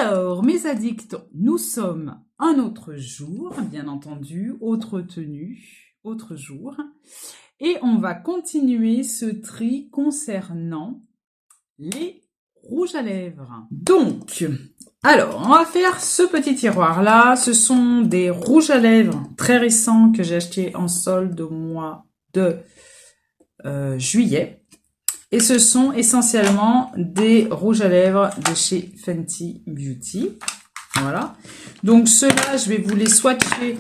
Alors, mes addicts, nous sommes un autre jour, bien entendu, autre tenue, autre jour. Et on va continuer ce tri concernant les rouges à lèvres. Donc, alors, on va faire ce petit tiroir-là. Ce sont des rouges à lèvres très récents que j'ai achetés en solde au mois de juillet. Et ce sont essentiellement des rouges à lèvres de chez Fenty Beauty. Voilà. Donc ceux-là, je vais vous les swatcher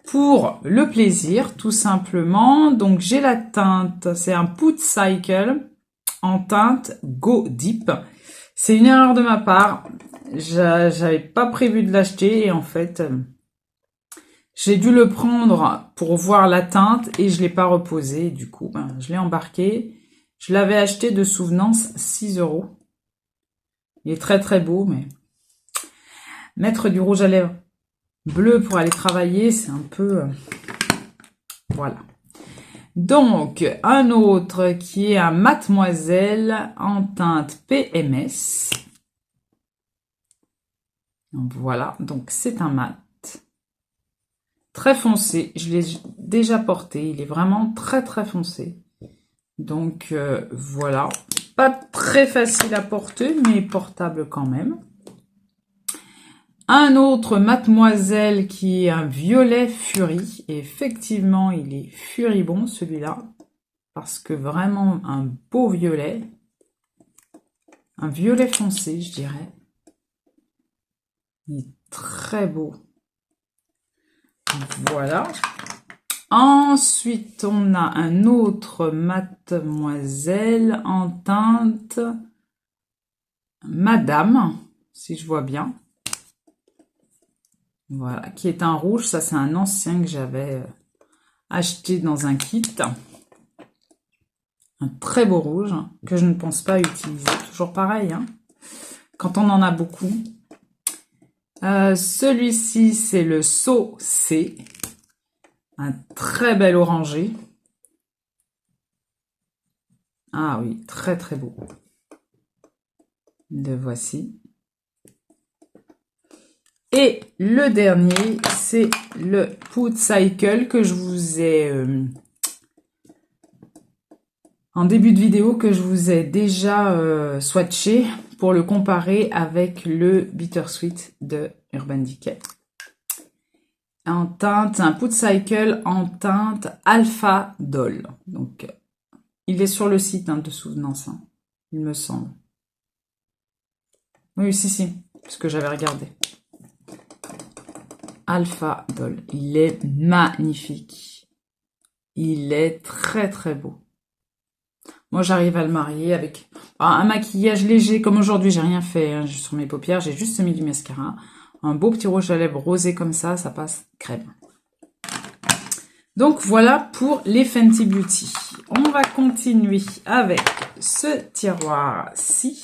pour le plaisir, tout simplement. Donc j'ai la teinte, c'est un Put Cycle en teinte Go Deep. C'est une erreur de ma part. J'avais pas prévu de l'acheter et en fait, j'ai dû le prendre pour voir la teinte et je l'ai pas reposé. Du coup, je l'ai embarqué. Je l'avais acheté de souvenance 6 €. Il est très très beau, mais mettre du rouge à lèvres bleu pour aller travailler, c'est un peu... Voilà. Donc, un autre qui est un Mademoiselle en teinte PMS. Voilà, donc c'est un mat. Très foncé, je l'ai déjà porté, il est vraiment très très foncé. Donc voilà, pas très facile à porter, mais portable quand même. Un autre Mademoiselle qui est un violet furie. Et effectivement, il est furibond celui-là. Parce que vraiment un beau violet. Un violet foncé, je dirais. Il est très beau. Voilà. Ensuite, on a un autre Mademoiselle en teinte Madame, si je vois bien. Voilà, qui est un rouge. Ça, c'est un ancien que j'avais acheté dans un kit. Un très beau rouge que je ne pense pas utiliser. Toujours pareil, hein, quand on en a beaucoup. Celui-ci, c'est le Saucé. Un très bel orangé. Ah oui, très très beau. Le voici. Et le dernier, c'est le Put Cycle que je vous ai... en début de vidéo, que je vous ai déjà swatché pour le comparer avec le Bittersweet de Urban Decay. En teinte, un Put Cycle en teinte Alpha Doll. Donc, il est sur le site de souvenance, hein, il me semble. Oui, si, parce que j'avais regardé. Alpha Doll, il est magnifique. Il est très très beau. Moi, j'arrive à le marier avec un maquillage léger, comme aujourd'hui, j'ai rien fait hein, sur mes paupières, j'ai juste mis du mascara. Un beau petit rouge à lèvres rosé comme ça passe crème. Donc voilà pour les Fenty Beauty. On va continuer avec ce tiroir-ci,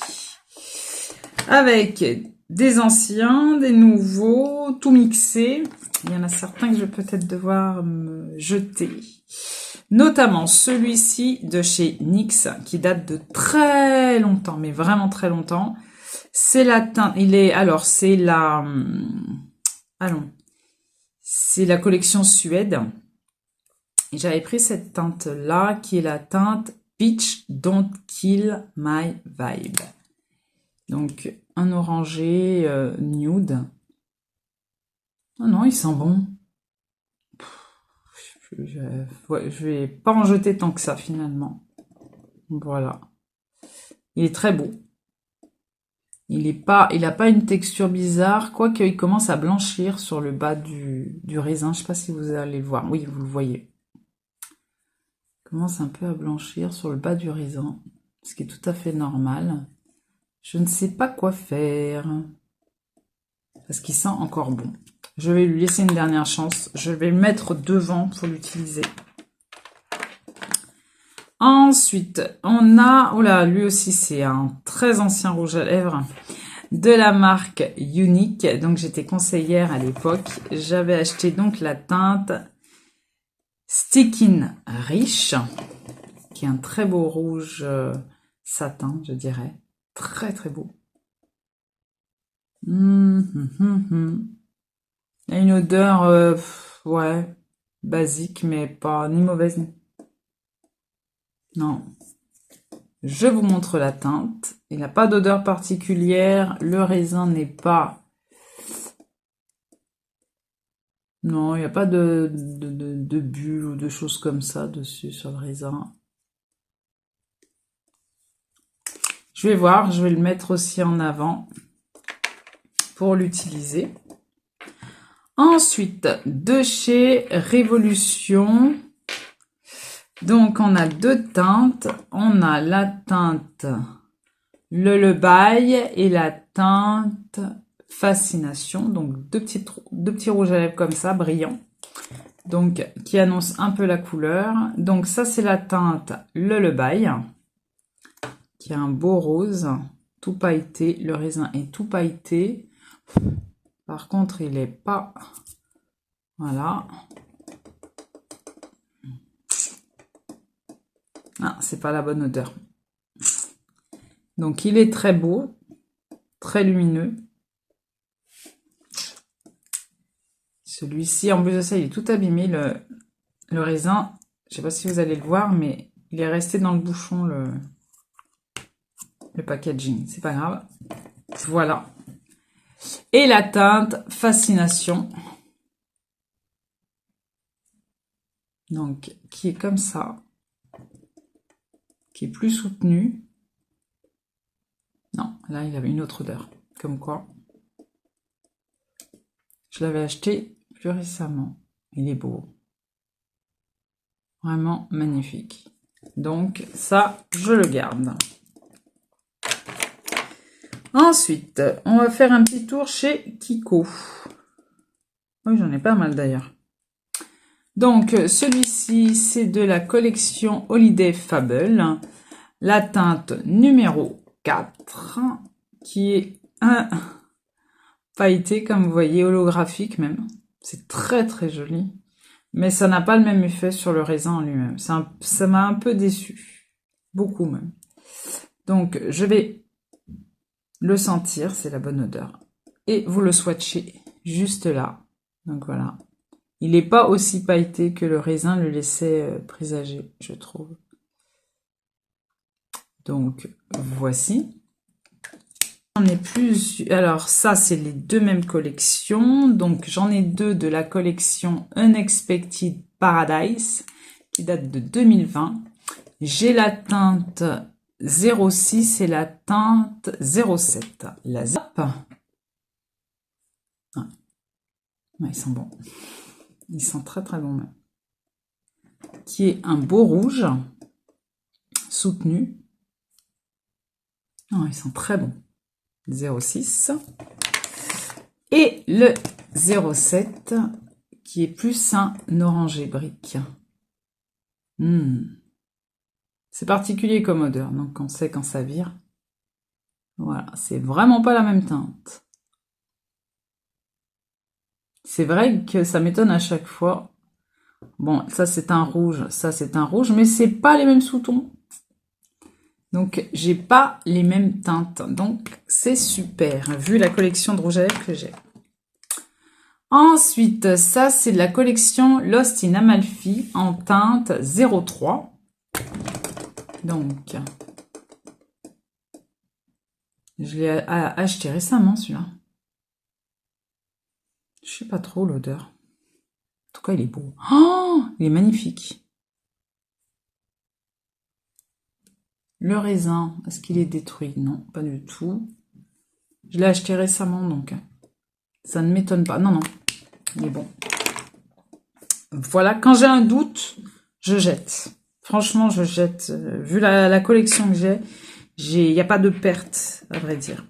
avec des anciens, des nouveaux, tout mixé. Il y en a certains que je vais peut-être devoir me jeter. Notamment celui-ci de chez NYX, qui date de très longtemps, mais vraiment très longtemps. C'est la teinte, c'est la, c'est la collection Suède. Et j'avais pris cette teinte-là, qui est la teinte Peach Don't Kill My Vibe. Donc, un orangé nude. Oh non, il sent bon. Je vais pas en jeter tant que ça, finalement. Voilà. Il est très beau. Il a pas une texture bizarre, quoique il commence à blanchir sur le bas du raisin. Je sais pas si vous allez le voir. Oui, vous le voyez. Il commence un peu à blanchir sur le bas du raisin, ce qui est tout à fait normal. Je ne sais pas quoi faire, parce qu'il sent encore bon. Je vais lui laisser une dernière chance. Je vais le mettre devant pour l'utiliser. Ensuite, on a... Oh là, lui aussi, c'est un très ancien rouge à lèvres de la marque Unique. Donc, j'étais conseillère à l'époque. J'avais acheté donc la teinte Stickin' Rich, qui est un très beau rouge satin, je dirais. Très, très beau. Il y a une odeur, ouais, basique, mais pas ni mauvaise. Non. Je vous montre la teinte. Il n'a pas d'odeur particulière. Le raisin n'est pas... Non, il n'y a pas de bulles ou de choses comme ça dessus sur le raisin. Je vais voir, je vais le mettre aussi en avant pour l'utiliser. Ensuite, de chez Révolution. Donc, on a deux teintes. On a la teinte Lullaby et la teinte Fascination. Donc, deux petits rouges à lèvres comme ça, brillants. Donc, qui annoncent un peu la couleur. Donc, ça, c'est la teinte Lullaby, qui a un beau rose, tout pailleté. Le raisin est tout pailleté. Par contre, il n'est pas... Voilà. Ah, c'est pas la bonne odeur. Donc, il est très beau, très lumineux. Celui-ci, en plus de ça, il est tout abîmé. Le raisin, je sais pas si vous allez le voir, mais il est resté dans le bouchon, le packaging. C'est pas grave. Voilà. Et la teinte Fascination. Donc, qui est comme ça. Qui est plus soutenu. Non, là, il avait une autre odeur. Comme quoi. Je l'avais acheté plus récemment. Il est beau. Vraiment magnifique. Donc, ça, je le garde. Ensuite, on va faire un petit tour chez Kiko. Oui, j'en ai pas mal d'ailleurs. Donc, celui-ci, c'est de la collection Holiday Fable. La teinte numéro 4, qui est un pailleté, comme vous voyez, holographique même. C'est très très joli. Mais ça n'a pas le même effet sur le raisin en lui-même. Ça m'a un peu déçu. Beaucoup même. Donc, je vais le sentir. C'est la bonne odeur. Et vous le swatchez juste là. Donc, voilà. Il n'est pas aussi pailleté que le raisin le laissait présager, je trouve. Donc, voici. J'en ai plus. Alors, ça, c'est les deux mêmes collections. Donc, j'en ai deux de la collection Unexpected Paradise, qui date de 2020. J'ai la teinte 06 et la teinte 07. La Zap. Ah. Ouais, ils sont bons. Ils sont très très bons même. Qui est un beau rouge soutenu. Oh, ils sont très bons. 06. Et le 07 qui est plus un orangé brique. C'est particulier comme odeur, donc on sait quand ça vire. Voilà, c'est vraiment pas la même teinte. C'est vrai que ça m'étonne à chaque fois. Bon, ça c'est un rouge, ça c'est un rouge, mais c'est pas les mêmes sous-tons. Donc, j'ai pas les mêmes teintes. Donc, c'est super, vu la collection de rouge à lèvres que j'ai. Ensuite, ça, c'est de la collection Lost in Amalfi en teinte 03. Donc, je l'ai acheté récemment, celui-là. Je sais pas trop l'odeur. En tout cas, il est beau. Oh, il est magnifique. Le raisin, est-ce qu'il est détruit? Non, pas du tout. Je l'ai acheté récemment, donc ça ne m'étonne pas. Non, non, il est bon. Voilà, quand j'ai un doute, je jette. Franchement, je jette. Vu la collection que j'ai, il n'y a pas de perte, à vrai dire.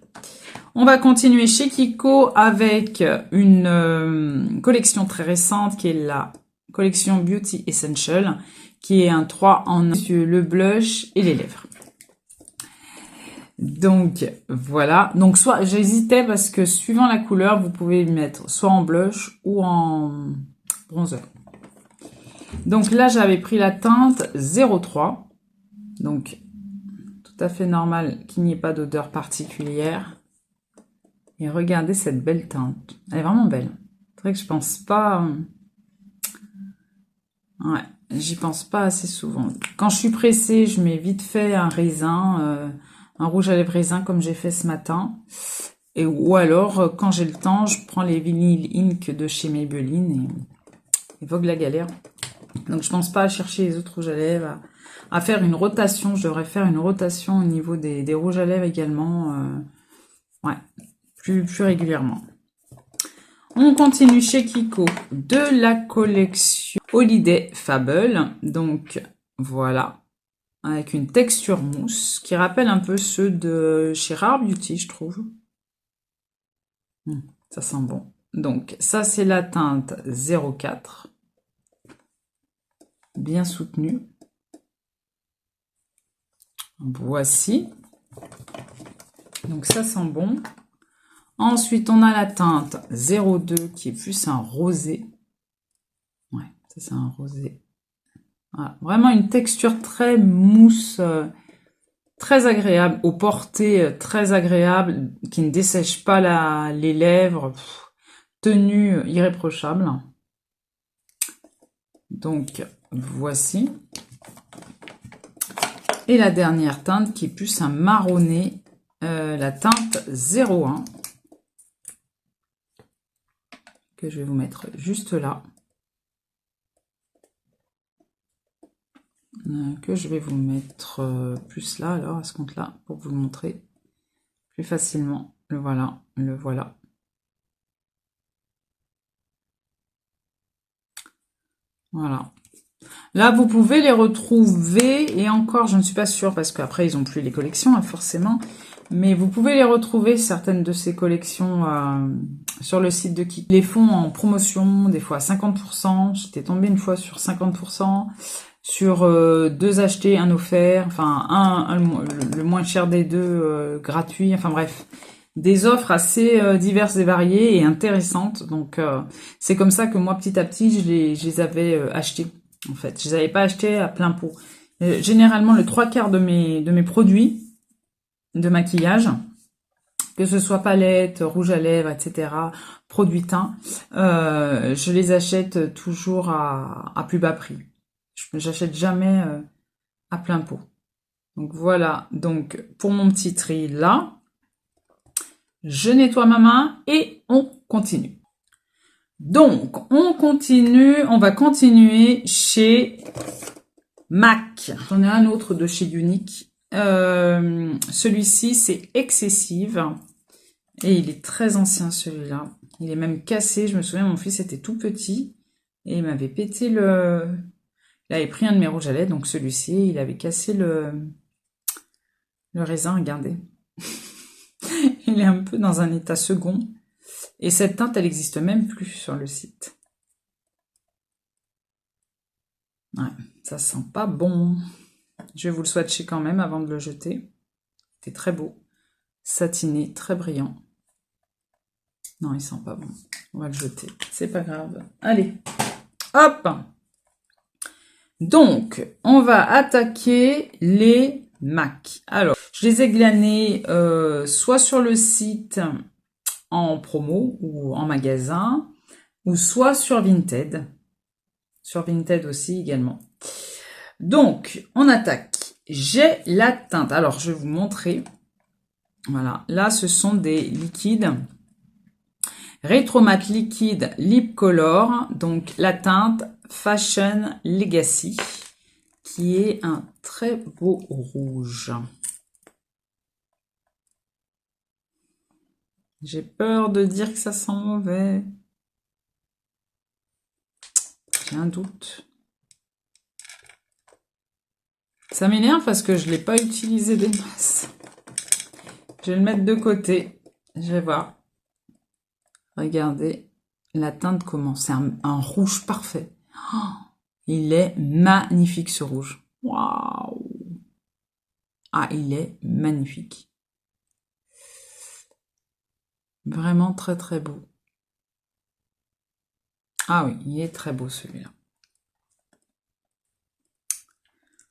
On va continuer chez Kiko avec une collection très récente qui est la collection Beauty Essential, qui est un 3 en 1 sur le blush et les lèvres. Donc, voilà. Donc, soit, j'hésitais parce que suivant la couleur, vous pouvez mettre soit en blush ou en bronzer. Donc là, j'avais pris la teinte 03. Donc, tout à fait normal qu'il n'y ait pas d'odeur particulière. Et regardez cette belle teinte. Elle est vraiment belle. C'est vrai que je pense pas... Ouais, j'y pense pas assez souvent. Quand je suis pressée, je mets vite fait un raisin, un rouge à lèvres raisin comme j'ai fait ce matin. Ou alors, quand j'ai le temps, je prends les Vinyl Ink de chez Maybelline et Vogue la galère. Donc je pense pas à chercher les autres rouges à lèvres, à faire une rotation. Je devrais faire une rotation au niveau des rouges à lèvres également. Ouais, plus régulièrement. On continue chez Kiko de la collection Holiday Fable. Donc voilà, avec une texture mousse qui rappelle un peu ceux de chez Rare Beauty, je trouve. Ça sent bon. Donc ça c'est la teinte 04. Bien soutenue. Voici. Donc ça sent bon. Ensuite, on a la teinte 02 qui est plus un rosé. Ouais, ça c'est un rosé. Voilà. Vraiment une texture très mousse, très agréable, au porté très agréable, qui ne dessèche pas les lèvres. Tenue irréprochable. Donc, voici. Et la dernière teinte qui est plus un marronné, la teinte 01. Que je vais vous mettre juste là. Que je vais vous mettre plus là, alors, à ce compte-là, pour vous le montrer plus facilement. Le voilà, le voilà. Voilà. Là, vous pouvez les retrouver, et encore, je ne suis pas sûre, parce qu'après, ils n'ont plus les collections, hein, forcément, mais vous pouvez les retrouver, certaines de ces collections, sur le site de Kiko. Ils les font en promotion, des fois à 50%, j'étais tombée une fois sur 50%, sur 2 achetés, 1 offert, enfin, le moins cher des deux, gratuit, enfin bref. Des offres assez diverses et variées et intéressantes, donc c'est comme ça que moi, petit à petit, je les avais achetés. En fait, je les avais pas achetés à plein pot. Généralement, le 3/4 de mes produits de maquillage, que ce soit palette, rouge à lèvres, etc., produits teints, je les achète toujours à plus bas prix. J'achète jamais à plein pot. Donc voilà, donc pour mon petit tri là, je nettoie ma main et on continue. Donc, on va continuer chez MAC. J'en ai un autre de chez Unique. Celui-ci, c'est Excessive. Et il est très ancien, celui-là. Il est même cassé. Je me souviens, mon fils était tout petit. Et il m'avait pété le... Il avait pris un de mes rouges à lèvres, donc celui-ci, il avait cassé le raisin, regardez. Il est un peu dans un état second. Et cette teinte, elle n'existe même plus sur le site. Ouais, ça sent pas bon. Je vais vous le swatcher quand même avant de le jeter. C'est très beau. Satiné, très brillant. Non, il sent pas bon. On va le jeter. C'est pas grave. Allez, hop. Donc, on va attaquer les MAC. Alors, je les ai glanés soit sur le site en promo ou en magasin, ou soit sur Vinted. Sur Vinted aussi également. Donc, on attaque. J'ai la teinte. Alors, je vais vous montrer. Voilà. Là, ce sont des liquides. Rétromat liquide Lip Color. Donc, la teinte Fashion Legacy, qui est un très beau rouge. J'ai peur de dire que ça sent mauvais. J'ai un doute. Ça m'énerve parce que je ne l'ai pas utilisé des masses. Je vais le mettre de côté. Je vais voir. Regardez la teinte comment. C'est un rouge parfait. Oh, il est magnifique ce rouge. Waouh! Ah, il est magnifique. Vraiment très très beau. Ah oui, il est très beau celui-là.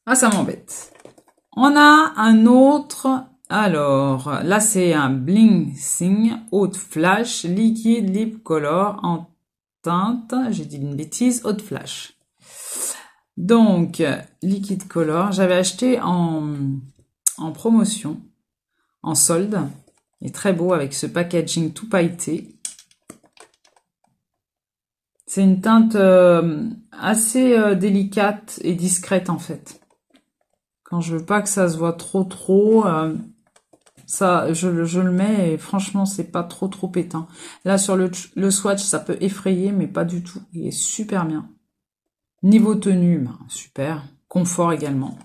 Ah, ça m'embête. On a un autre Alors, là, c'est un Bling Sing Haute Flash Liquide Lip Color en teinte. J'ai dit une bêtise, Haute Flash. Donc, Liquide Color, j'avais acheté en promotion, en solde. Il est très beau avec ce packaging tout pailleté. C'est une teinte assez délicate et discrète en fait. Quand je veux pas que ça se voit trop, ça, je le mets et franchement c'est pas trop éteint. Là sur le swatch ça peut effrayer mais pas du tout. Il est super bien. Niveau tenue, ben, super. Confort également.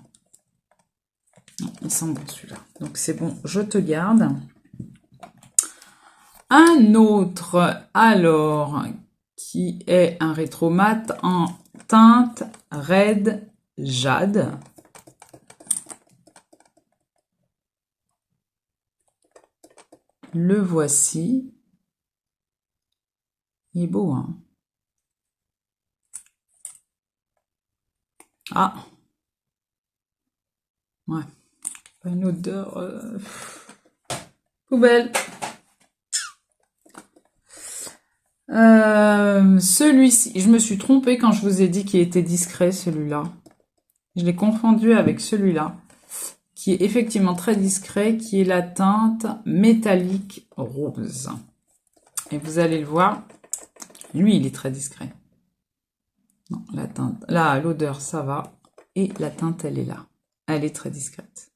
Non, il sent bon celui-là. Donc c'est bon, je te garde. Un autre, alors, qui est un rétro mat en teinte Red Jade. Le voici. Il est beau, hein? Ah! Ouais. Pas une odeur... poubelle. Celui-ci, je me suis trompée quand je vous ai dit qu'il était discret, celui-là. Je l'ai confondu avec celui-là, qui est effectivement très discret, qui est la teinte métallique rose. Et vous allez le voir, lui, il est très discret. Non, la teinte, là, l'odeur, ça va. Et la teinte, elle est là. Elle est très discrète.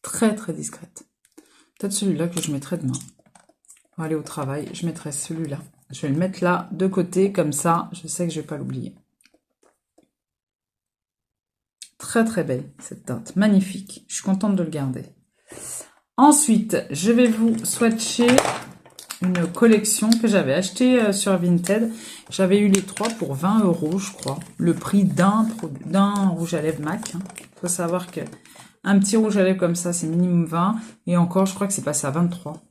Très discrète. Peut-être celui-là que je mettrai demain. Pour aller au travail, je mettrai celui-là. Je vais le mettre là, de côté, comme ça, je sais que je vais pas l'oublier. Très belle, cette teinte. Magnifique. Je suis contente de le garder. Ensuite, je vais vous swatcher une collection que j'avais achetée sur Vinted. J'avais eu les 3 pour 20 €, je crois. Le prix d'un rouge à lèvres MAC. Il faut savoir que un petit rouge à lèvres comme ça, c'est minimum 20. Et encore, je crois que c'est passé à 23.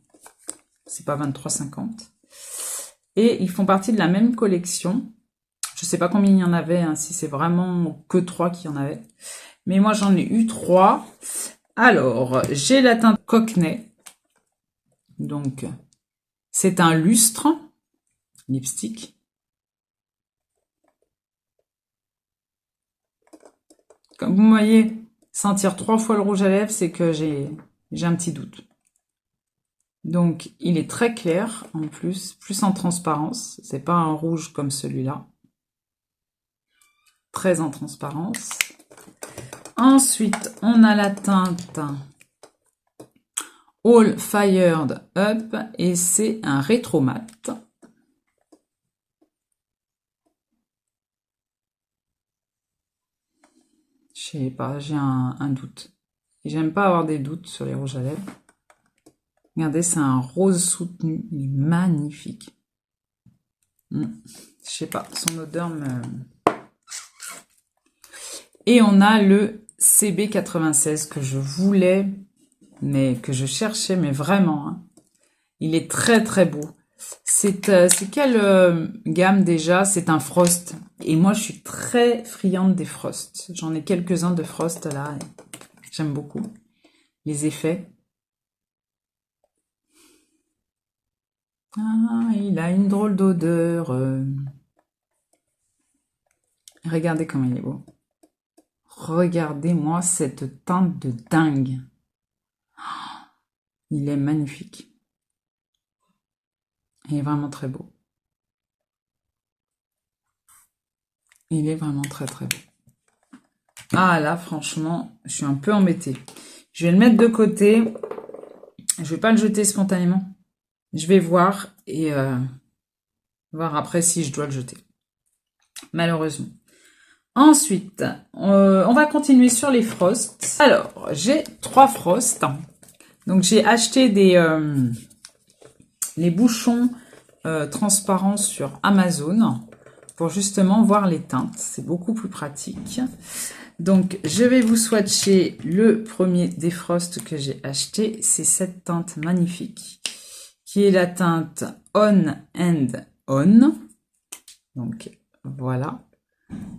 C'est pas 23,50. Et ils font partie de la même collection. Je sais pas combien il y en avait, hein, si c'est vraiment que 3 qu'il y en avait. Mais moi, j'en ai eu 3. Alors, j'ai la teinte Cockney. Donc, c'est un lustre lipstick. Comme vous voyez, sentir 3 fois le rouge à lèvres, c'est que j'ai un petit doute. Donc, il est très clair, en plus en transparence. C'est pas un rouge comme celui-là. Très en transparence. Ensuite, on a la teinte All Fired Up et c'est un rétro mat. Je sais pas, j'ai un doute. J'aime pas avoir des doutes sur les rouges à lèvres. Regardez, c'est un rose soutenu. Il est magnifique. Je sais pas, son odeur me... Et on a le CB96 que je voulais, mais que je cherchais, mais vraiment. Hein. Il est très beau. C'est quelle gamme déjà? C'est un Frost. Et moi, je suis très friande des Frost. J'en ai quelques-uns de Frost là. J'aime beaucoup les effets. Ah, il a une drôle d'odeur. Regardez comme il est beau. Regardez-moi cette teinte de dingue. Il est magnifique. Il est vraiment très beau. Il est vraiment très beau. Ah là, franchement, je suis un peu embêtée. Je vais le mettre de côté. Je vais pas le jeter spontanément. Je vais voir et voir après si je dois le jeter. Malheureusement. Ensuite, on va continuer sur les Frost. Alors, j'ai 3 Frost. Donc, j'ai acheté les bouchons transparents sur Amazon pour justement voir les teintes. C'est beaucoup plus pratique. Donc, je vais vous swatcher le premier des Frost que j'ai acheté. C'est cette teinte magnifique qui est la teinte On and On. Donc, voilà.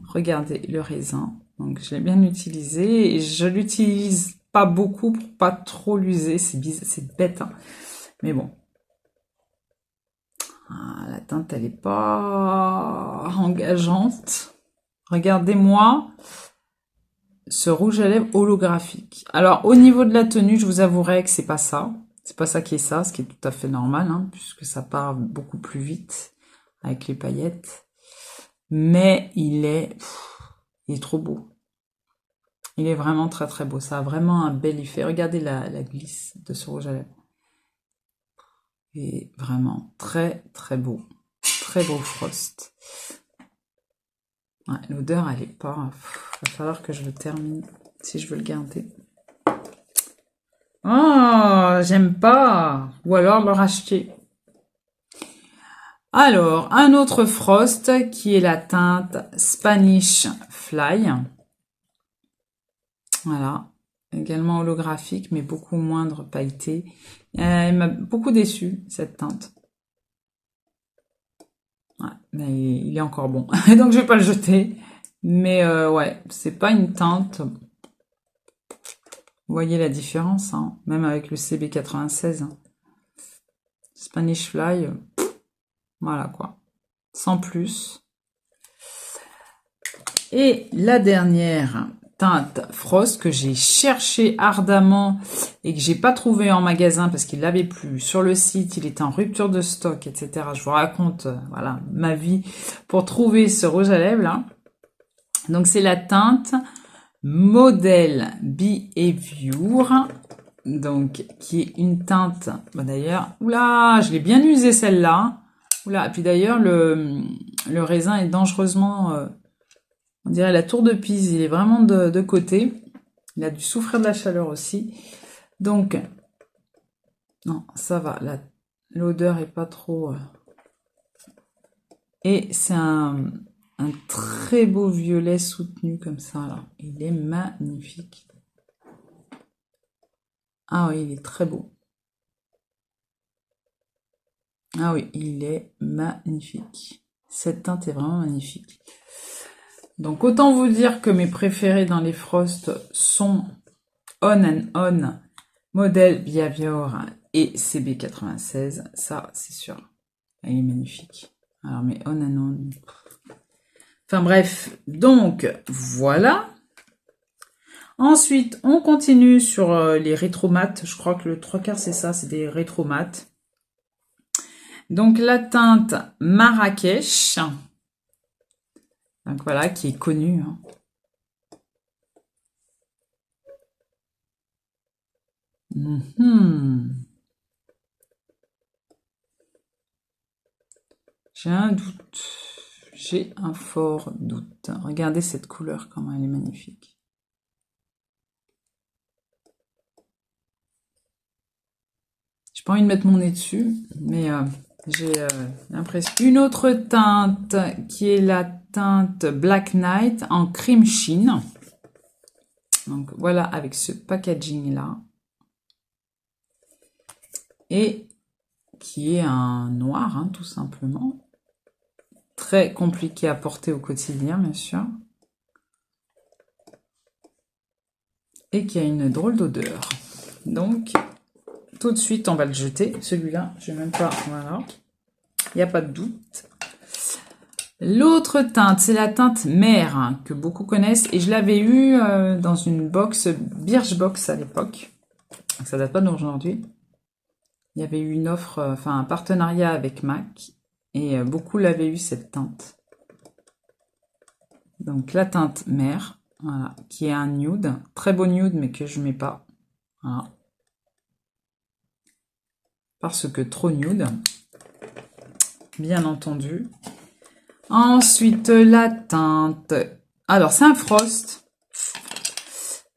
Regardez le raisin. Donc, je l'ai bien utilisé et je l'utilise pas beaucoup pour pas trop l'user. C'est bizarre, c'est bête, hein. Mais bon. Ah, la teinte, elle est pas engageante. Regardez-moi ce rouge à lèvres holographique. Alors, au niveau de la tenue, je vous avouerai que c'est pas ça. C'est pas ça qui est ça, ce qui est tout à fait normal, hein, puisque ça part beaucoup plus vite avec les paillettes. Mais il est trop beau. Il est vraiment très très beau. Ça a vraiment un bel effet. Regardez la glisse de ce rouge à lèvres. Il est vraiment très très beau. Très beau Frost. Ouais, l'odeur, elle est pas... Il va falloir que je le termine si je veux le garder. Oh, j'aime pas. Ou alors le racheter. Alors, un autre Frost qui est la teinte Spanish Fly. Voilà. Également holographique, mais beaucoup moindre pailleté. Elle m'a beaucoup déçu cette teinte. Ouais, mais il est encore bon. Donc je vais pas le jeter. Mais ouais, c'est pas une teinte... Vous voyez la différence, hein, même avec le CB96. Hein. Spanish Fly, voilà quoi. Sans plus. Et la dernière teinte Frost que j'ai cherché ardemment et que j'ai pas trouvé en magasin parce qu'il l'avait plus. Sur le site, il était en rupture de stock, etc. Je vous raconte, voilà, ma vie pour trouver ce rouge à lèvres là. Donc c'est la teinte Model Behavior, donc qui est une teinte, bah d'ailleurs, oula, je l'ai bien usée celle-là, oula, et puis d'ailleurs le raisin est dangereusement, on dirait la tour de Pise, il est vraiment de côté, il a dû souffrir de la chaleur aussi, donc, non, ça va, l'odeur est pas trop, et c'est un très beau violet soutenu comme ça, là. Il est magnifique. Ah oui, il est très beau. Ah oui, il est magnifique. Cette teinte est vraiment magnifique. Donc autant vous dire que mes préférés dans les Frost sont On and On, Model Behavior et CB96. Ça, c'est sûr. Elle est magnifique. Alors mais On and On... Enfin bref, donc voilà. Ensuite, on continue sur les rétromates. Je crois que le 3/4 c'est ça, c'est des rétromates. Donc la teinte Marrakech. Donc voilà, qui est connue. Hein. J'ai un doute. J'ai un fort doute. Regardez cette couleur, comment elle est magnifique. J'ai pas envie de mettre mon nez dessus, mais j'ai l'impression. Une autre teinte qui est la teinte Black Knight en cream sheen. Donc voilà, avec ce packaging là. Et qui est un noir, hein, tout simplement. Très compliqué à porter au quotidien, bien sûr. Et qui a une drôle d'odeur. Donc, tout de suite, on va le jeter. Celui-là, je n'ai même pas... Voilà. Il n'y a pas de doute. L'autre teinte, c'est la teinte Mer, hein, que beaucoup connaissent. Et je l'avais eu dans une box, Birchbox à l'époque. Ça date pas d'aujourd'hui. Il y avait eu une offre, enfin un partenariat avec MAC. Et beaucoup l'avaient eu, cette teinte. Donc la teinte Mer, voilà, qui est un nude. Très beau nude, mais que je mets pas. Voilà. Parce que trop nude. Bien entendu. Ensuite, la teinte. Alors, c'est un Frost.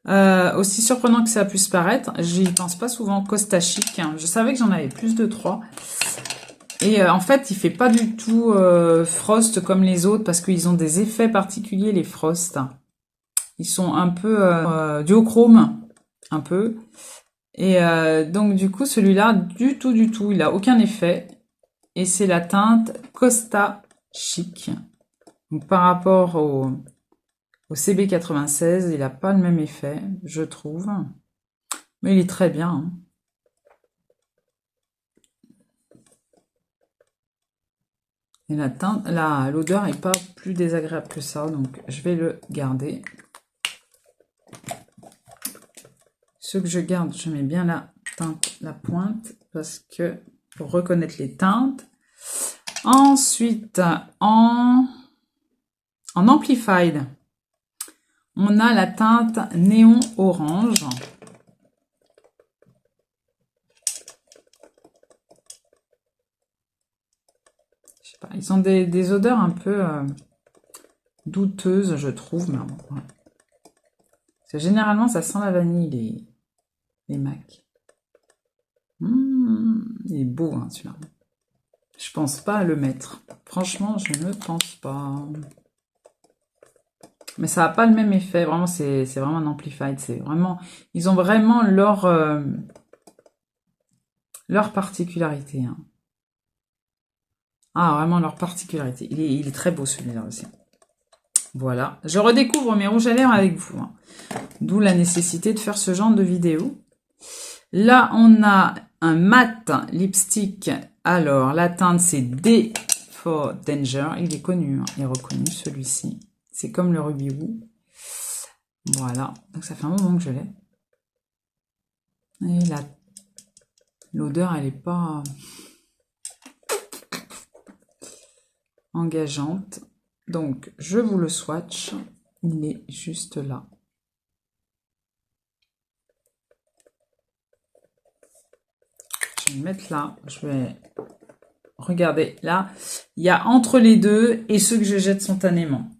Aussi surprenant que ça puisse paraître, j'y pense pas souvent. Costa Chic. Hein. Je savais que j'en avais plus de 3. Et en fait, il fait pas du tout Frost comme les autres parce qu'ils ont des effets particuliers, les Frost. Ils sont un peu duochrome, un peu. Et donc, du coup, celui-là, du tout, il a aucun effet. Et c'est la teinte Costa Chic. Donc, par rapport au CB96, il n'a pas le même effet, je trouve. Mais il est très bien, hein. Et la teinte, l'odeur est pas plus désagréable que ça, donc je vais le garder. Ce que je garde, je mets bien la teinte, la pointe, parce que pour reconnaître les teintes. Ensuite, en Amplified, on a la teinte néon orange. Je sais pas, ils ont des odeurs un peu douteuses, je trouve. Mais bon, ouais. Généralement, ça sent la vanille, les MAC. Il est beau, hein, celui-là. Je pense pas à le mettre. Franchement, je ne pense pas. Mais ça n'a pas le même effet. Vraiment, c'est vraiment un amplified. C'est vraiment, ils ont vraiment leur particularité. Hein. Ah, vraiment leur particularité. Il est très beau celui-là aussi. Voilà. Je redécouvre mes rouges à lèvres avec vous. Hein. D'où la nécessité de faire ce genre de vidéo. Là, on a un mat lipstick. Alors, la teinte, c'est D for Danger. Il est connu, hein. Il est reconnu, celui-ci. C'est comme le Ruby Woo. Voilà. Donc, ça fait un moment que je l'ai. Et l'odeur, elle n'est pas engageante. Donc, je vous le swatch. Il est juste là. Je vais le mettre là. Je vais regarder. Là, il y a entre les deux et ceux que je jette spontanément.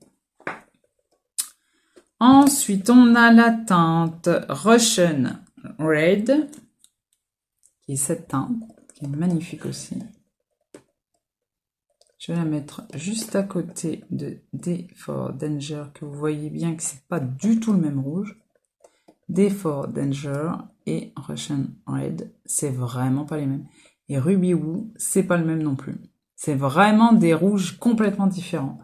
Ensuite, on a la teinte Russian Red, qui est cette teinte, qui est magnifique aussi. Je vais la mettre juste à côté de D for Danger, que vous voyez bien que c'est pas du tout le même rouge. D for Danger et Russian Red, c'est vraiment pas les mêmes. Et Ruby Woo, c'est pas le même non plus. C'est vraiment des rouges complètement différents.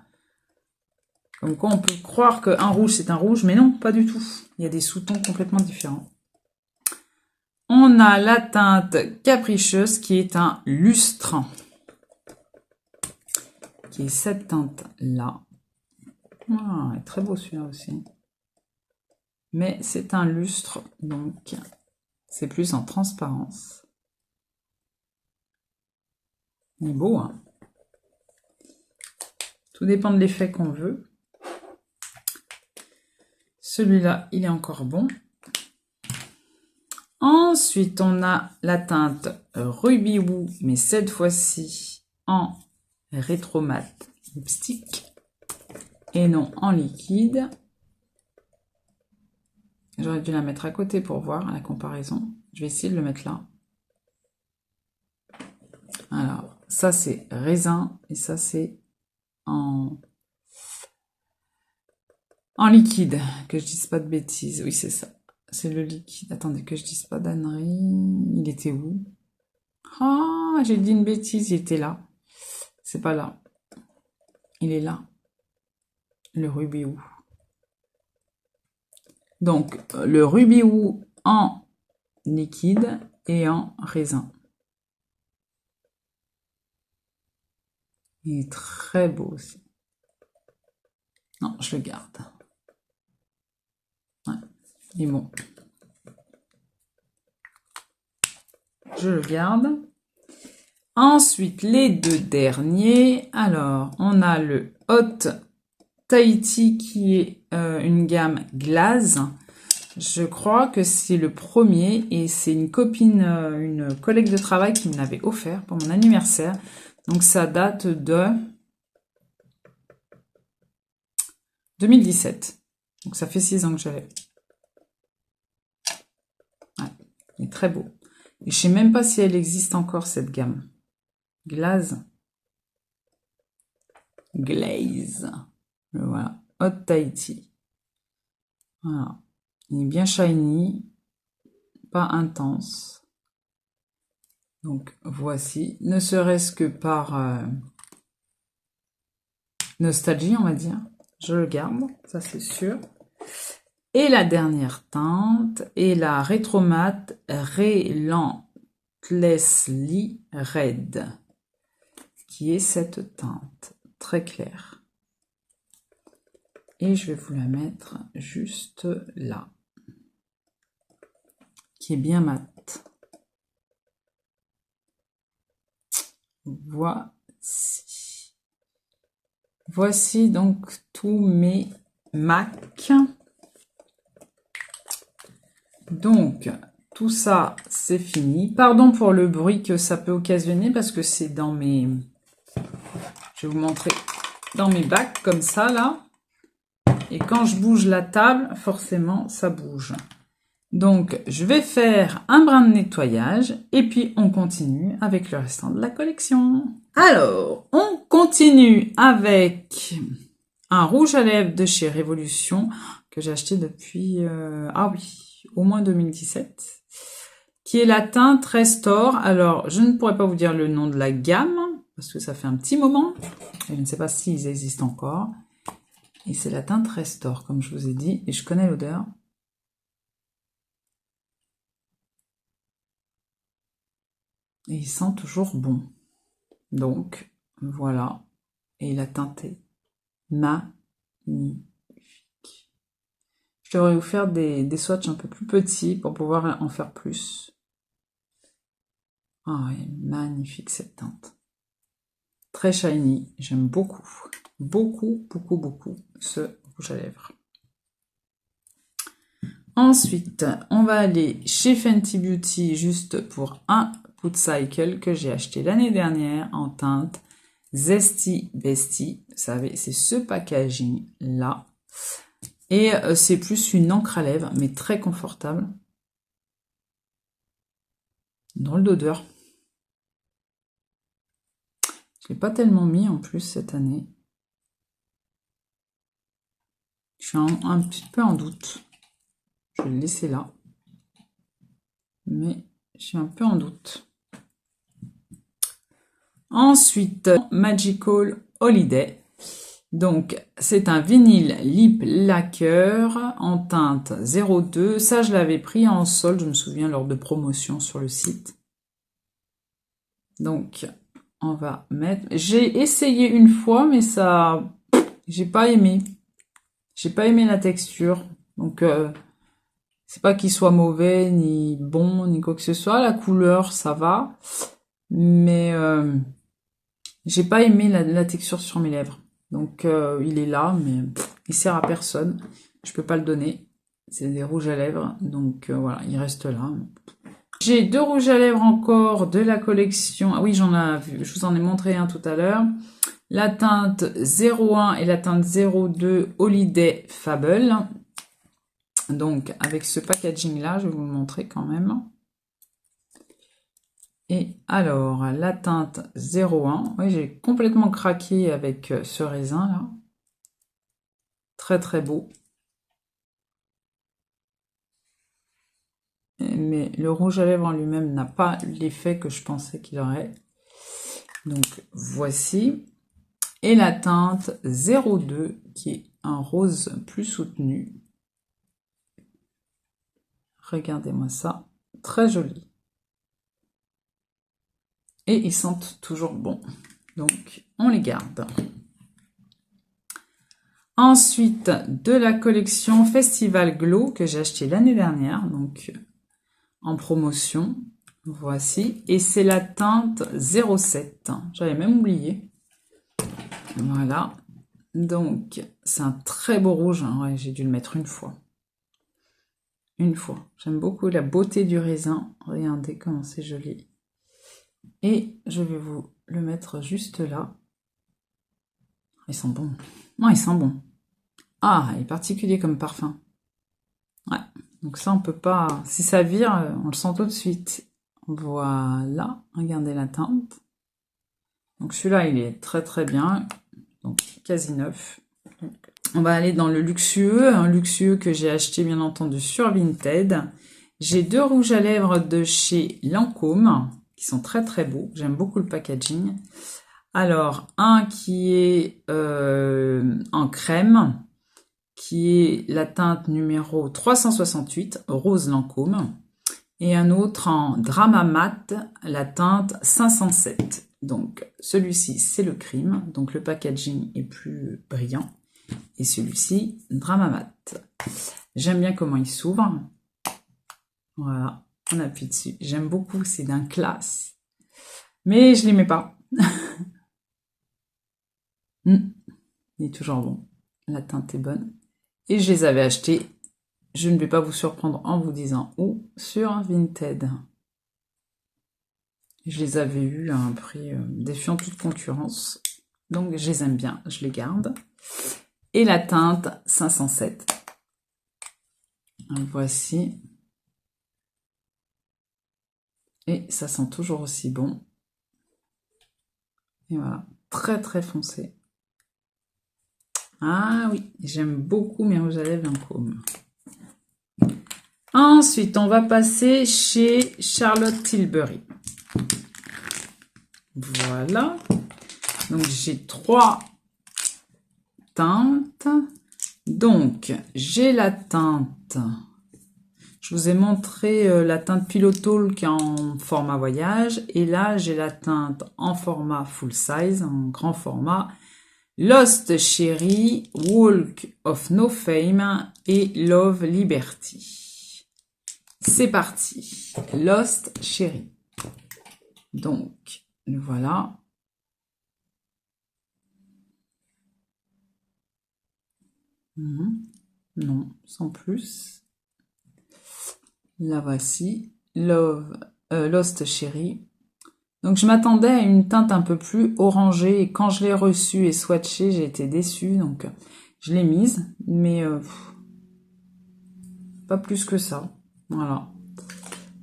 Comme quoi on peut croire qu'un rouge c'est un rouge, mais non, pas du tout. Il y a des sous-tons complètement différents. On a la teinte capricieuse qui est un lustre. Qui est cette teinte-là. Ah, très beau celui-là aussi. Mais c'est un lustre, donc c'est plus en transparence. Il est beau, hein. Tout dépend de l'effet qu'on veut. Celui-là, il est encore bon. Ensuite, on a la teinte Ruby Woo, mais cette fois-ci en rétro mat lipstick et non en liquide. J'aurais dû la mettre à côté pour voir la comparaison. Je vais essayer de le mettre là. Alors, ça c'est raisin et ça c'est en liquide, que je dise pas de bêtises. Oui, c'est ça. C'est le liquide. Attendez, que je dise pas d'ânerie. Il était où? Ah, j'ai dit une bêtise, il était là. C'est pas là. Il est là. Le Ruby Woo. Donc, le Ruby Woo en liquide et en raisin. Il est très beau aussi. Non, je le garde. Ouais, il est bon. Je le garde. Ensuite, les deux derniers. Alors, on a le Hot Tahiti qui est une gamme glace. Je crois que c'est le premier et c'est une copine, une collègue de travail qui me l'avait offert pour mon anniversaire. Donc, ça date de 2017. Donc, ça fait 6 ans que j'avais. Ouais, il est très beau. Et je sais même pas si elle existe encore, cette gamme. Glaze. Glaze. Voilà. Hot Tahiti. Voilà. Il est bien shiny. Pas intense. Donc, voici. Ne serait-ce que par nostalgie, on va dire. Je le garde. Ça, c'est sûr. Et la dernière teinte est la Retromat Relentlessly Red, qui est cette teinte très claire. Et je vais vous la mettre juste là, qui est bien mat. Voici. Voici donc tous mes MAC. Donc, tout ça, c'est fini. Pardon pour le bruit que ça peut occasionner parce que c'est dans mes... Je vais vous montrer dans mes bacs comme ça, là. Et quand je bouge la table, forcément, ça bouge. Donc, je vais faire un brin de nettoyage et puis on continue avec le restant de la collection. Alors, on continue avec un rouge à lèvres de chez Révolution que j'ai acheté depuis, ah oui, au moins 2017, qui est la teinte Restore. Alors, je ne pourrais pas vous dire le nom de la gamme parce que ça fait un petit moment. Et je ne sais pas s'ils existent encore. Et c'est la teinte Restore, comme je vous ai dit, et je connais l'odeur. Et il sent toujours bon. Donc, voilà. Et la teinte est magnifique. Je devrais vous faire des swatchs un peu plus petits pour pouvoir en faire plus. Ah ouais, magnifique cette teinte. Très shiny, j'aime beaucoup. Beaucoup, beaucoup, beaucoup ce rouge à lèvres. Ensuite, on va aller chez Fenty Beauty juste pour un Put Cycle que j'ai acheté l'année dernière en teinte Zesty Bestie. Vous savez, c'est ce packaging là. Et c'est plus une encre à lèvres, mais très confortable. Drôle d'odeur. Je l'ai pas tellement mis en plus cette année. Je suis un petit peu en doute. Je vais le laisser là. Mais je suis un peu en doute. Ensuite, Magical Holiday. Donc, c'est un vinyle lip lacquer en teinte 02. Ça, je l'avais pris en solde, je me souviens, lors de promotion sur le site. Donc, on va mettre... J'ai essayé une fois, mais ça... J'ai pas aimé. J'ai pas aimé la texture. Donc, c'est pas qu'il soit mauvais, ni bon, ni quoi que ce soit. La couleur, ça va. Mais j'ai pas aimé la texture sur mes lèvres. Donc, il est là, mais il sert à personne. Je peux pas le donner. C'est des rouges à lèvres. Donc, voilà, il reste là. J'ai deux rouges à lèvres encore de la collection. Ah oui, j'en ai vu. Je vous en ai montré un tout à l'heure. La teinte 01 et la teinte 02 Holiday Fable. Donc, avec ce packaging-là, je vais vous le montrer quand même. Et alors, la teinte 01. Oui, j'ai complètement craqué avec ce raisin-là. Très, très beau. Mais le rouge à lèvres en lui-même n'a pas l'effet que je pensais qu'il aurait. Donc, voici. Et la teinte 02, qui est un rose plus soutenu. Regardez-moi ça. Très joli. Et ils sentent toujours bon. Donc, on les garde. Ensuite, de la collection Festival Glow que j'ai acheté l'année dernière, donc en promotion. Voici. Et c'est la teinte 07. J'avais même oublié. Voilà. Donc, c'est un très beau rouge. Hein. Ouais, j'ai dû le mettre une fois. Une fois. J'aime beaucoup la beauté du raisin. Regardez comment c'est joli. Et je vais vous le mettre juste là. Ils sont bons. Non, ils sont bons. Ah, il est particulier comme parfum. Ouais. Donc ça, on peut pas... Si ça vire, on le sent tout de suite. Voilà. Regardez la teinte. Donc celui-là, il est très très bien. Donc quasi neuf. On va aller dans le luxueux. Un luxueux que j'ai acheté, bien entendu, sur Vinted. J'ai deux rouges à lèvres de chez Lancôme, qui sont très très beaux. J'aime beaucoup le packaging. Alors, un qui est en crème, qui est la teinte numéro 368, Rose Lancôme, et un autre en Drama Mat, la teinte 507. Donc celui-ci c'est le crime, donc le packaging est plus brillant, et celui-ci Drama Mat. J'aime bien comment il s'ouvre. Voilà, on appuie dessus. J'aime beaucoup, c'est d'un classe. Mais je ne les mets pas. Il est toujours bon. La teinte est bonne. Et je les avais achetés. Je ne vais pas vous surprendre en vous disant où. Sur Vinted. Je les avais eus à un prix défiant toute concurrence. Donc je les aime bien. Je les garde. Et la teinte 507. Voici. Et ça sent toujours aussi bon. Et voilà. Très très foncé. Ah oui, j'aime beaucoup mes rouges à lèvres Lancôme. Ensuite, on va passer chez Charlotte Tilbury. Voilà. Donc, j'ai 3 teintes. Donc, j'ai la teinte. Je vous ai montré la teinte Pillow Talk en format voyage. Et là, j'ai la teinte en format full size, en grand format. Lost Cherry, Walk of No Fame et Love Liberty. C'est parti. Lost Cherry. Donc, le voilà. Non, sans plus. La voici. Lost Cherry. Donc, je m'attendais à une teinte un peu plus orangée. Et quand je l'ai reçue et swatchée, j'ai été déçue. Donc, je l'ai mise. Mais pas plus que ça. Voilà.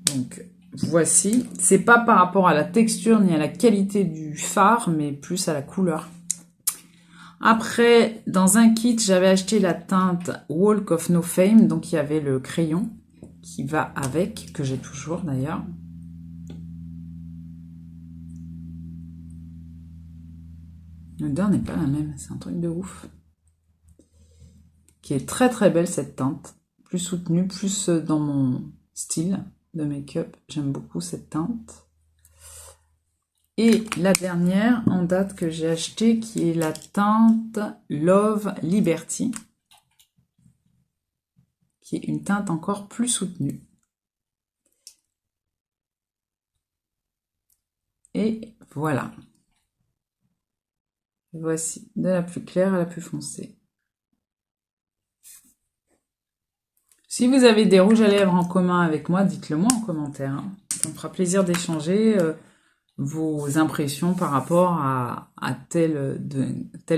Donc, voici. C'est pas par rapport à la texture ni à la qualité du fard, mais plus à la couleur. Après, dans un kit, j'avais acheté la teinte Walk of No Fame. Donc, il y avait le crayon qui va avec, que j'ai toujours d'ailleurs. L'odeur n'est pas la même, c'est un truc de ouf. Qui est très très belle cette teinte. Plus soutenue, plus dans mon style de make-up. J'aime beaucoup cette teinte. Et la dernière en date que j'ai achetée qui est la teinte Love Liberty. Qui est une teinte encore plus soutenue. Et voilà. Voici, de la plus claire à la plus foncée. Si vous avez des rouges à lèvres en commun avec moi, dites-le moi en commentaire. Hein. Ça me fera plaisir d'échanger vos impressions par rapport à telle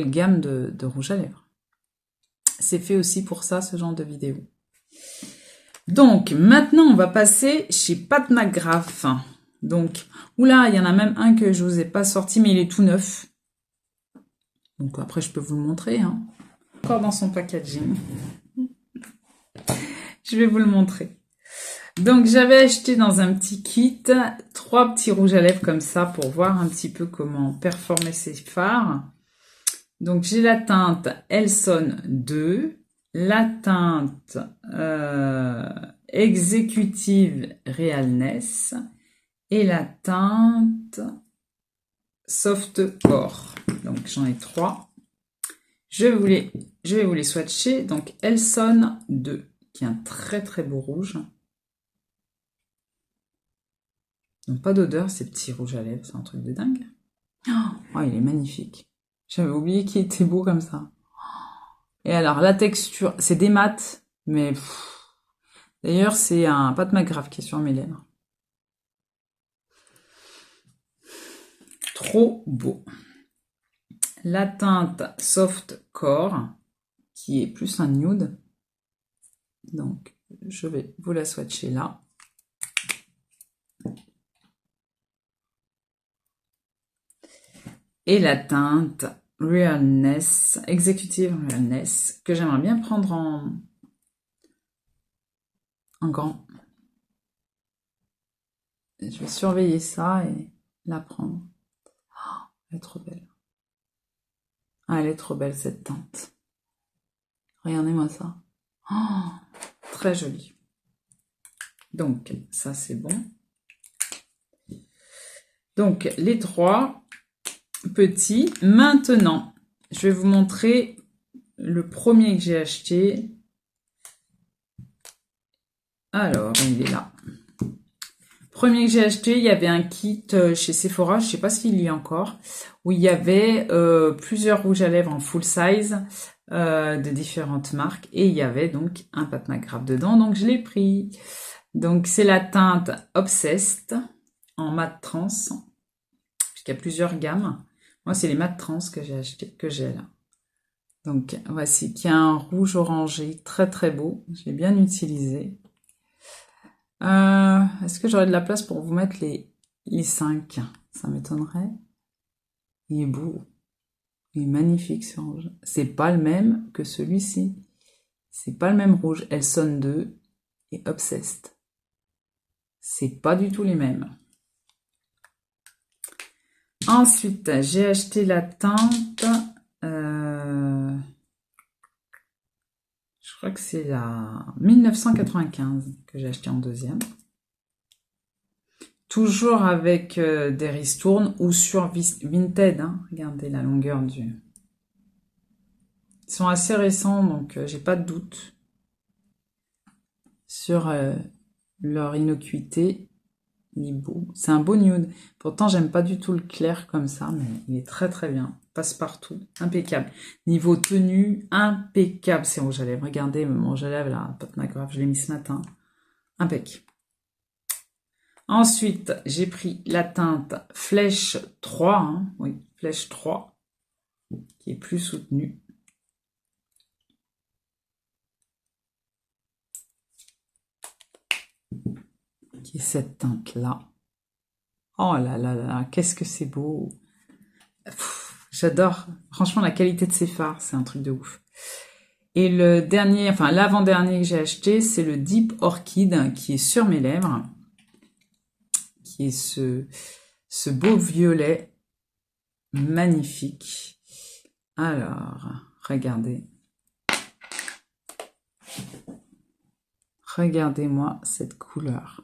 gamme de rouge à lèvres. C'est fait aussi pour ça, ce genre de vidéo. Donc, maintenant, on va passer chez Pat McGrath. Donc, oula, il y en a même un que je vous ai pas sorti, mais il est tout neuf. Donc, après, je peux vous le montrer. Hein. Encore dans son packaging. Je vais vous le montrer. Donc, j'avais acheté dans un petit kit 3 petits rouges à lèvres comme ça pour voir un petit peu comment performer ces fards. Donc, j'ai la teinte Elson 2, la teinte Executive Realness et la teinte Soft Core. Donc, j'en ai 3. Je vais vous les swatcher. Donc, Elson 2, qui est un très très beau rouge. Donc, pas d'odeur, ces petits rouges à lèvres, c'est un truc de dingue. Oh, il est magnifique. J'avais oublié qu'il était beau comme ça. Et alors, la texture, c'est des mats, mais... D'ailleurs, c'est un Pat McGrath qui est sur mes lèvres. Trop beau. La teinte Soft Core, qui est plus un nude. Donc, je vais vous la swatcher là. Et la teinte Realness, Executive Realness, que j'aimerais bien prendre en grand. Je vais surveiller ça et la prendre. Oh, elle est trop belle. Ah, elle est trop belle cette teinte. Regardez-moi ça. Oh, très joli. Donc, ça c'est bon. Donc, les 3 petits. Maintenant, je vais vous montrer le premier que j'ai acheté. Alors, il est là. Premier que j'ai acheté, il y avait un kit chez Sephora, je sais pas s'il y a encore, où il y avait plusieurs rouges à lèvres en full size de différentes marques. Et il y avait donc un Pat McGrath dedans, donc je l'ai pris. Donc c'est la teinte Obsessed en mat trans, puisqu'il y a plusieurs gammes. Moi, c'est les mat trans que j'ai acheté, que j'ai là. Donc voici, qui a un rouge orangé très très beau. Je l'ai bien utilisé. Est-ce que j'aurais de la place pour vous mettre les 5? Ça m'étonnerait. Il est beau. Il est magnifique ce rouge. C'est pas le même que celui-ci. C'est pas le même rouge. Elson 2 et Obsessed. C'est pas du tout les mêmes. Ensuite, j'ai acheté la teinte. Je crois que c'est la 1995 que j'ai acheté en deuxième. Toujours avec des ristournes ou sur Vinted. Hein. Regardez la longueur du... Ils sont assez récents, donc j'ai pas de doute sur leur innocuité. Il est beau. C'est un beau nude. Pourtant, j'aime pas du tout le clair comme ça, mais il est très très bien. Passe partout. Impeccable. Niveau tenue, impeccable. C'est rouge à lèvres. Regardez mon rouge à lèvres là, Pat McGrath, je l'ai mis ce matin. Impeccable. Ensuite, j'ai pris la teinte Flèche 3. Hein. Oui, Flèche 3. Qui est plus soutenue. Qui est cette teinte-là. Oh là là là, qu'est-ce que c'est beau. J'adore. Franchement, la qualité de ces fards, c'est un truc de ouf. Et le dernier, enfin l'avant-dernier que j'ai acheté, c'est le Deep Orchid qui est sur mes lèvres. Qui est ce beau violet magnifique. Alors, regardez. Regardez-moi cette couleur.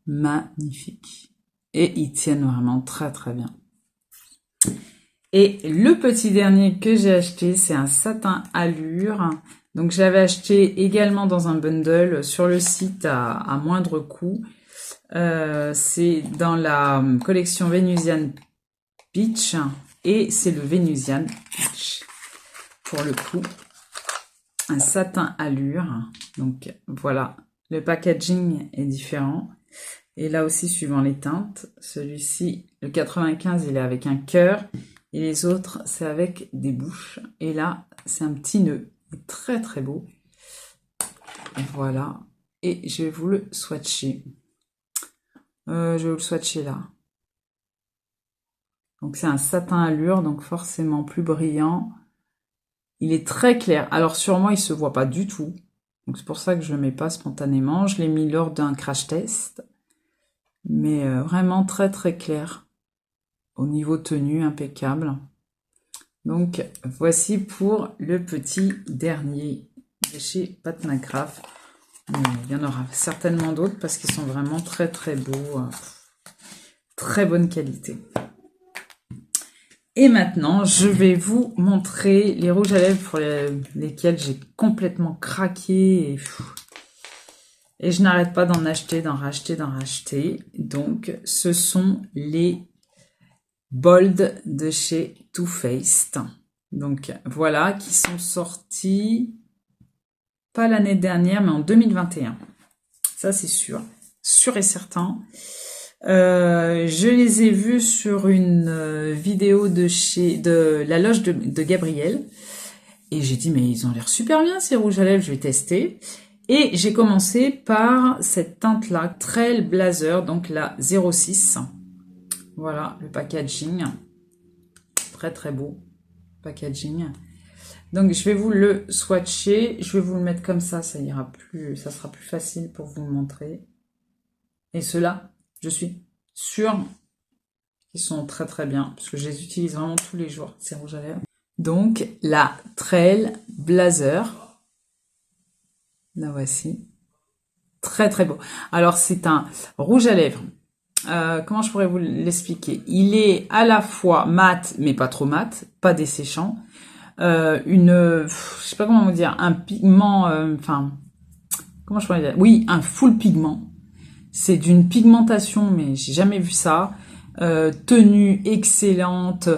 Magnifique. Et ils tiennent vraiment très très bien. Et le petit dernier que j'ai acheté, c'est un satin allure. Donc j'avais acheté également dans un bundle sur le site à moindre coût. C'est dans la collection Venusian Peach et c'est le Venusian Peach. Pour le coup, un satin allure. Donc voilà, le packaging est différent. Et là aussi, suivant les teintes, celui-ci, le 95, il est avec un cœur. Et les autres, c'est avec des bouches. Et là, c'est un petit nœud. Très, très beau. Voilà. Et je vais vous le swatcher. Je vais vous le swatcher là. Donc, c'est un satin allure, donc forcément plus brillant. Il est très clair. Alors, sur moi, il se voit pas du tout. Donc, c'est pour ça que je ne le mets pas spontanément. Je l'ai mis lors d'un crash test. Mais vraiment très très clair. Au niveau tenue, impeccable. Donc voici pour le petit dernier de chez Pat McGrath. Il y en aura certainement d'autres parce qu'ils sont vraiment très très beaux. Très bonne qualité. Et maintenant, je vais vous montrer les rouges à lèvres pour lesquels j'ai complètement craqué. Et je n'arrête pas d'en acheter, d'en racheter, d'en racheter. Donc, ce sont les Bold de chez Too Faced. Donc, voilà, qui sont sortis, pas l'année dernière, mais en 2021. Ça, c'est sûr. Sûr et certain. Je les ai vus sur une vidéo de la loge de Gabriel. Et j'ai dit, mais ils ont l'air super bien, ces rouges à lèvres, je vais tester. Et j'ai commencé par cette teinte-là, Trail Blazer, donc la 06. Voilà, le packaging. Très très beau packaging. Donc je vais vous le swatcher. Je vais vous le mettre comme ça ira plus, ça sera plus facile pour vous le montrer. Et ceux-là, je suis sûre qu'ils sont très très bien, parce que je les utilise vraiment tous les jours, ces rouges à lèvres. Donc, la Trail Blazer. La voici. Très, très beau. Alors, c'est un rouge à lèvres. Comment je pourrais vous l'expliquer? Il est à la fois mat, mais pas trop mat, pas desséchant. Je sais pas comment vous dire, un pigment, enfin, comment je pourrais dire? Oui, un full pigment. C'est d'une pigmentation, mais j'ai jamais vu ça. Tenue excellente,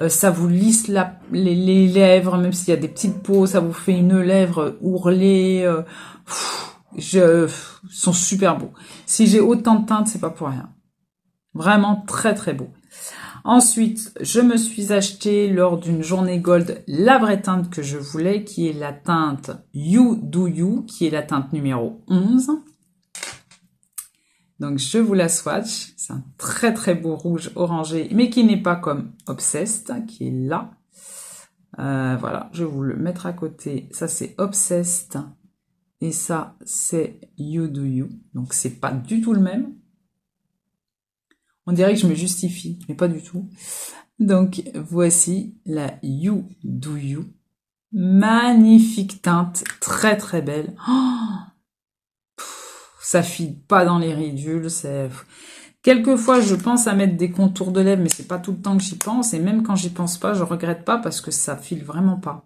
ça vous lisse les lèvres, même s'il y a des petites peaux, ça vous fait une lèvre ourlée. Sont super beaux. Si j'ai autant de teintes, c'est pas pour rien. Vraiment très très beau. Ensuite, je me suis acheté lors d'une journée gold la vraie teinte que je voulais, qui est la teinte You Do You, qui est la teinte numéro 11. Donc, je vous la swatch. C'est un très très beau rouge orangé, mais qui n'est pas comme Obsessed, qui est là. Voilà, je vais vous le mettre à côté. Ça, c'est Obsessed. Et ça, c'est You Do You. Donc, c'est pas du tout le même. On dirait que je me justifie, mais pas du tout. Donc, voici la You Do You. Magnifique teinte, très très belle. Ça file pas dans les ridules. Quelquefois, je pense à mettre des contours de lèvres, mais c'est pas tout le temps que j'y pense. Et même quand j'y pense pas, je regrette pas parce que ça file vraiment pas.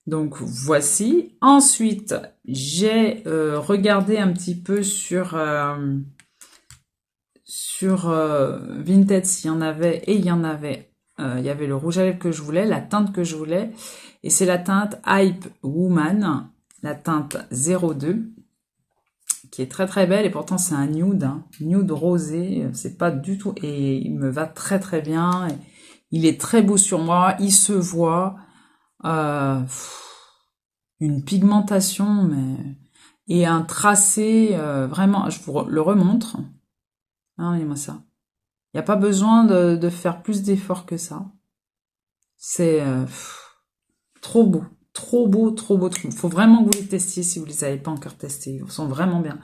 Donc, voici. Ensuite, j'ai regardé un petit peu sur Vinted s'il y en avait, et il y en avait. Il y avait le rouge à lèvres que je voulais, la teinte que je voulais, et c'est la teinte Hype Woman, la teinte 02, qui est très très belle, et pourtant c'est un nude, nude rosé, c'est pas du tout, et il me va très très bien, il est très beau sur moi, il se voit, une pigmentation, mais et un tracé, vraiment, je vous le remontre. Ah, regardez-moi ça. Il n'y a pas besoin de faire plus d'efforts que ça. C'est trop beau. Trop beau, trop beau, trop beau. Faut vraiment que vous les testiez si vous les avez pas encore testés. Ils sont vraiment bien.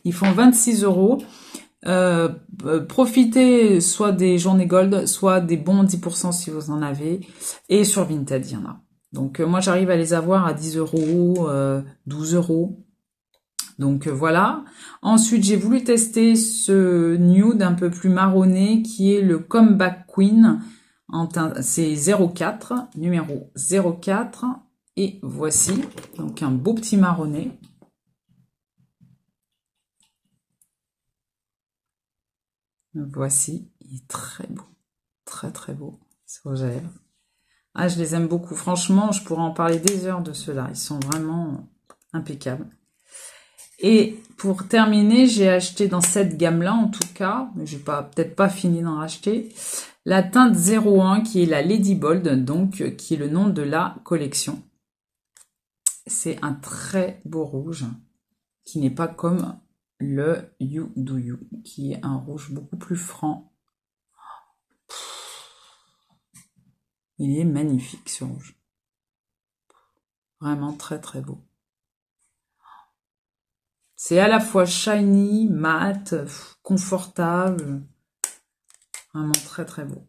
Ils font 26 €. Profitez soit des journées gold, soit des bons 10% si vous en avez. Et sur Vinted, il y en a. Donc moi, j'arrive à les avoir à 10 €, 12 €. Donc voilà. Ensuite, j'ai voulu tester ce nude un peu plus marronné qui est le Comeback Queen. C'est 04, numéro 04. Et voici, donc un beau petit marronné. Voici, il est très beau. Très très beau. Ce rouge à lèvres. Ah, je les aime beaucoup. Franchement, je pourrais en parler des heures de ceux-là. Ils sont vraiment impeccables. Et pour terminer, j'ai acheté dans cette gamme-là, en tout cas, mais j'ai peut-être pas fini d'en racheter, la teinte 01 qui est la Lady Bold, donc qui est le nom de la collection. C'est un très beau rouge qui n'est pas comme le You Do You, qui est un rouge beaucoup plus franc. Il est magnifique ce rouge. Vraiment très très beau. C'est à la fois shiny, mat, confortable. Vraiment très très beau.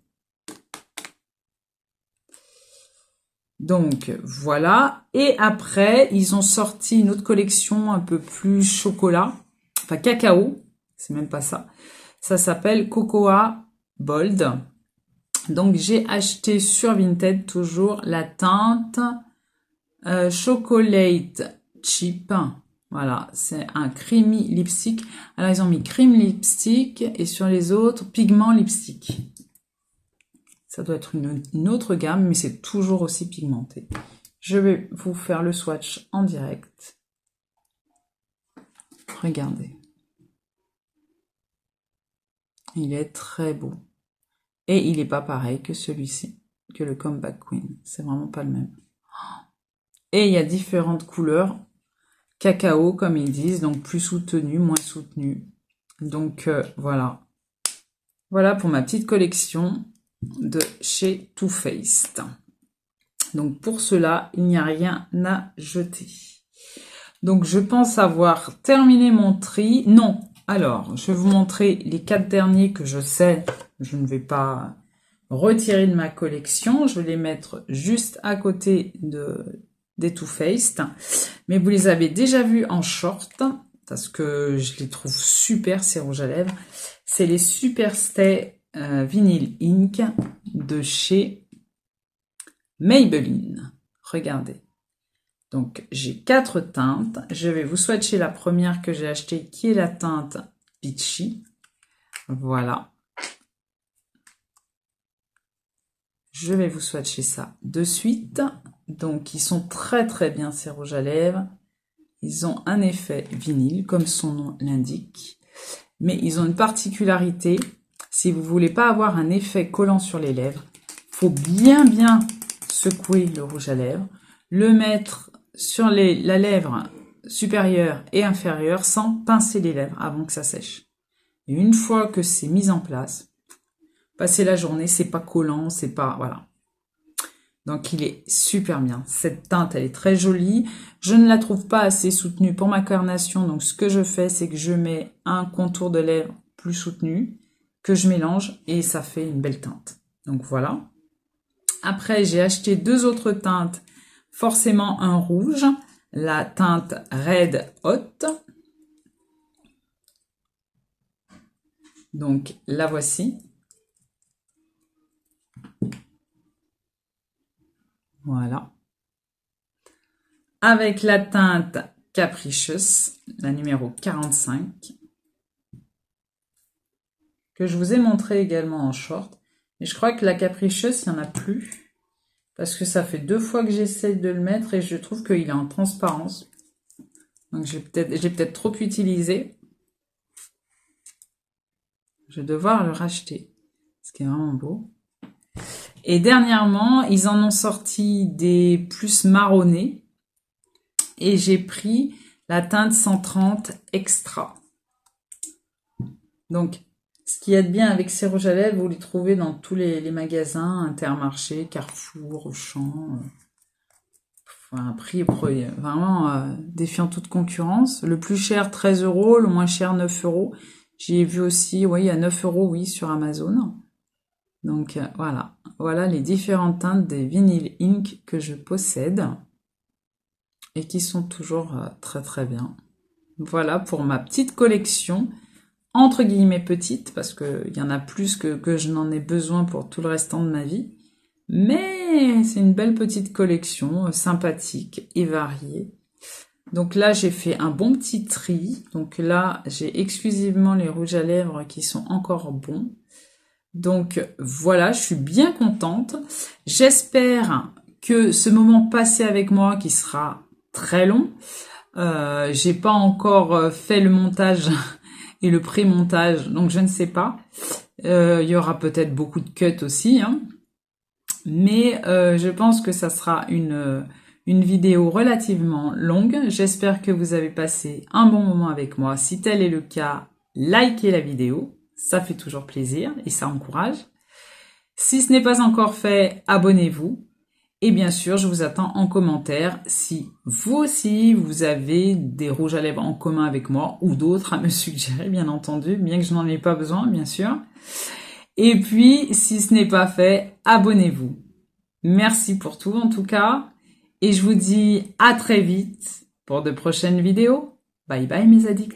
Donc voilà. Et après, ils ont sorti une autre collection un peu plus chocolat. Enfin cacao. C'est même pas ça. Ça s'appelle Cocoa Bold. Donc j'ai acheté sur Vinted toujours la teinte Chocolate Chip. Voilà, c'est un creamy lipstick. Alors, ils ont mis cream lipstick et sur les autres, pigment lipstick. Ça doit être une autre gamme, mais c'est toujours aussi pigmenté. Je vais vous faire le swatch en direct. Regardez. Il est très beau. Et il n'est pas pareil que celui-ci, que le Comeback Queen. C'est vraiment pas le même. Et il y a différentes couleurs. Cacao, comme ils disent, donc plus soutenu, moins soutenu. Donc voilà. Voilà pour ma petite collection de chez Too Faced. Donc pour cela, il n'y a rien à jeter. Donc je pense avoir terminé mon tri. Non, alors je vais vous montrer les 4 derniers que je sais. Je ne vais pas retirer de ma collection. Je vais les mettre juste à côté des Too Faced. Mais vous les avez déjà vus en short, parce que je les trouve super, ces rouges à lèvres. C'est les Superstay Vinyl Ink de chez Maybelline. Regardez. Donc, j'ai 4 teintes. Je vais vous swatcher la première que j'ai achetée, qui est la teinte Peachy. Voilà. Je vais vous swatcher ça de suite. Donc, ils sont très très bien ces rouges à lèvres. Ils ont un effet vinyle, comme son nom l'indique. Mais ils ont une particularité. Si vous voulez pas avoir un effet collant sur les lèvres, il faut bien secouer le rouge à lèvres, le mettre sur la lèvre supérieure et inférieure sans pincer les lèvres avant que ça sèche. Et une fois que c'est mis en place, passez la journée, c'est pas collant, c'est pas... Voilà. Donc il est super bien. Cette teinte, elle est très jolie. Je ne la trouve pas assez soutenue pour ma carnation. Donc ce que je fais, c'est que je mets un contour de lèvres plus soutenu, que je mélange et ça fait une belle teinte. Donc voilà. Après, j'ai acheté 2 autres teintes. Forcément un rouge, la teinte Red Hot. Donc la voici. Voilà. Avec la teinte Capricious, la numéro 45. Que je vous ai montré également en short. Et je crois que la Capricious, il n'y en a plus. Parce que ça fait 2 fois que j'essaie de le mettre et je trouve qu'il est en transparence. Donc j'ai peut-être trop utilisé. Je vais devoir le racheter. Ce qui est vraiment beau. Et dernièrement, ils en ont sorti des plus marronnés. Et j'ai pris la teinte 130 Extra. Donc, ce qu'il y a de bien avec ces rouges à lèvres, vous les trouvez dans tous les magasins, Intermarché, Carrefour, Auchan. Un prix vraiment défiant toute concurrence. Le plus cher, 13 €, le moins cher, 9 €. J'ai vu aussi, oui, il y a 9 €, oui, sur Amazon. Donc, voilà. Voilà les différentes teintes des Vinyl Ink que je possède et qui sont toujours très très bien. Voilà pour ma petite collection, entre guillemets petite, parce qu'il y en a plus que je n'en ai besoin pour tout le restant de ma vie. Mais c'est une belle petite collection, sympathique et variée. Donc là, j'ai fait un bon petit tri. Donc là, j'ai exclusivement les rouges à lèvres qui sont encore bons. Donc voilà, je suis bien contente. J'espère que ce moment passé avec moi, qui sera très long, j'ai pas encore fait le montage et le pré-montage, donc je ne sais pas. Il y aura peut-être beaucoup de cuts aussi, hein. Mais je pense que ça sera une vidéo relativement longue. J'espère que vous avez passé un bon moment avec moi. Si tel est le cas, likez la vidéo. Ça fait toujours plaisir et ça encourage. Si ce n'est pas encore fait, abonnez-vous. Et bien sûr, je vous attends en commentaire si vous aussi, vous avez des rouges à lèvres en commun avec moi ou d'autres à me suggérer, bien entendu, bien que je n'en ai pas besoin, bien sûr. Et puis, si ce n'est pas fait, abonnez-vous. Merci pour tout en tout cas. Et je vous dis à très vite pour de prochaines vidéos. Bye bye mes addicts.